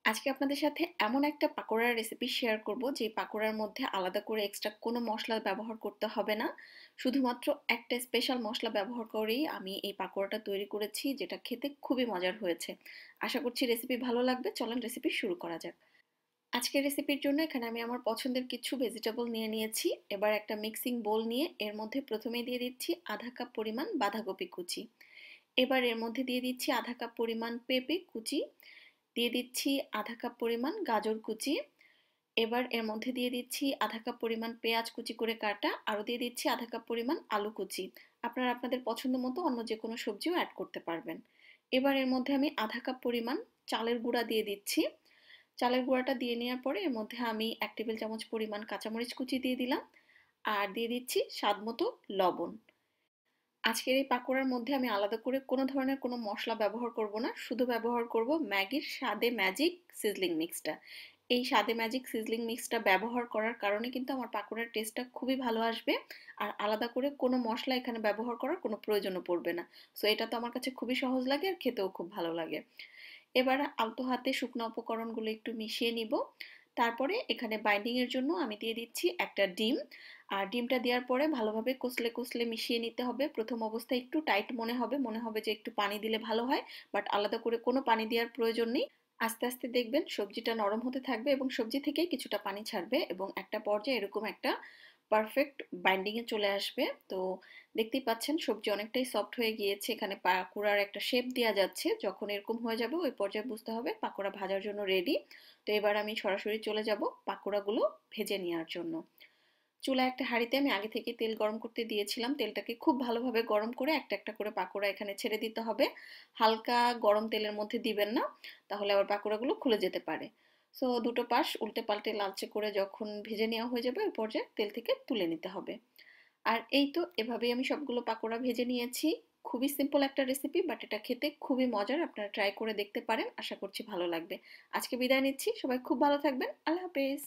আজকে আপনাদের সাথে এমন একটা পাকোড়ার রেসিপি শেয়ার করব যে পাকোড়ার মধ্যে আলাদা করে এক্সট্রা কোনো মশলা ব্যবহার করতে হবে না। শুধুমাত্র একটা স্পেশাল মশলা ব্যবহার করেই আমি এই পাকোড়াটা তৈরি করেছি, যেটা খেতে খুবই মজার হয়েছে। আশা করছি রেসিপি ভালো লাগবে। চলেন রেসিপি শুরু করা যাক। আজকের রেসিপির জন্য এখানে আমি আমার পছন্দের কিছু ভেজিটেবল নিয়ে নিয়েছি। এবার একটা মিক্সিং বোল নিয়ে এর মধ্যে প্রথমে দিয়ে দিচ্ছি আধা কাপ পরিমাণ বাঁধাকপি কুচি। এবার এর মধ্যে দিয়ে দিচ্ছি আধা কাপ পরিমাণ পেঁপে কুচি। দিয়ে দিচ্ছি আধা কাপ পরিমাণ গাজর কুচি। এবার এর মধ্যে দিয়ে দিচ্ছি আধা কাপ পরিমাণ পেঁয়াজ কুচি করে কাটা, আরও দিয়ে দিচ্ছি আধা কাপ পরিমাণ আলু কুচি। আপনারা আপনাদের পছন্দ মতো অন্য যে কোনো সবজিও অ্যাড করতে পারবেন। এবার এর মধ্যে আমি আধা কাপ পরিমাণ চালের গুঁড়া দিয়ে দিচ্ছি। চালের গুঁড়াটা দিয়ে নেওয়ার পরে এর মধ্যে আমি 1 টেবিল চামচ পরিমাণ কাঁচামরিচ কুচি দিয়ে দিলাম, আর দিয়ে দিচ্ছি স্বাদ মতো লবণ। আজকের এই পাকোড়ার মধ্যে আমি আলাদা করে কোনো ধরনের কোনো মশলা ব্যবহার করব না, শুধু ব্যবহার করব ম্যাগির স্বাদে ম্যাজিক সিজলিং মিক্সটা। এই স্বাদে ম্যাজিক সিজলিং মিক্সটা ব্যবহার করার কারণে কিন্তু আমার পাকোড়ার টেস্টটা খুবই ভালো আসবে। আর আলাদা করে কোনো মশলা এখানে ব্যবহার করার কোনো প্রয়োজনও পড়বে না। সো এটা তো আমার কাছে খুবই সহজ লাগে আর খেতেও খুব ভালো লাগে। এবার আলতো হাতে শুকনো উপকরণগুলো একটু মিশিয়ে নিব। তারপরে এখানে বাইন্ডিং এর জন্য আমি দিয়ে দিচ্ছি একটা ডিম। আর ডিমটা দেওয়ার পরে ভালোভাবে কষলে কষলে মিশিয়ে নিতে হবে। প্রথম অবস্থায় একটু টাইট মনে হবে যে একটু পানি দিলে ভালো হয়, বাট আলাদা করে কোনো পানি দেওয়ার প্রয়োজন নেই। আস্তে আস্তে দেখবেন সবজিটা নরম হতে থাকবে এবং সবজি থেকেই কিছুটা পানি ছাড়বে এবং একটা পর্যায়ে এরকম একটা পারফেক্ট বাইন্ডিং এ চলে আসবে। তো দেখতেই পাচ্ছেন সবজি অনেকটাই সফট হয়ে গিয়েছে, এখানে পাকোড়ার একটা শেপ দেওয়া যাচ্ছে। যখন এরকম হয়ে যাবে ওই পর্যায়ে বুঝতে হবে পাকোড়া ভাজার জন্য রেডি। তো এবার আমি সরাসরি চলে যাব পাকোড়াগুলো ভেজে নেওয়ার জন্য। চুলায় একটা হাঁড়িতে আমি আগে থেকে তেল গরম করতে দিয়েছিলাম। তেলটাকে খুব ভালোভাবে গরম করে একটা একটা করে পাকোড়া এখানে ছেড়ে দিতে হবে। হালকা গরম তেলের মধ্যে দিবেন না, তাহলে আবার পাকোড়াগুলো খুলে যেতে পারে। সো দুটো পাশ উল্টে পাল্টে লালচে করে যখন ভেজে নেওয়া হয়ে যাবে ওই পর্যায়ে তেল থেকে তুলে নিতে হবে। আর এই তো এভাবেই আমি সবগুলো পাকোড়া ভেজে নিয়েছি। খুবই সিম্পল একটা রেসিপি, বাট এটা খেতে খুবই মজার। আপনারা ট্রাই করে দেখতে পারেন, আশা করছি ভালো লাগবে। আজকে বিদায় নিচ্ছি, সবাই খুব ভালো থাকবেন। আল্লাহ হাফেজ।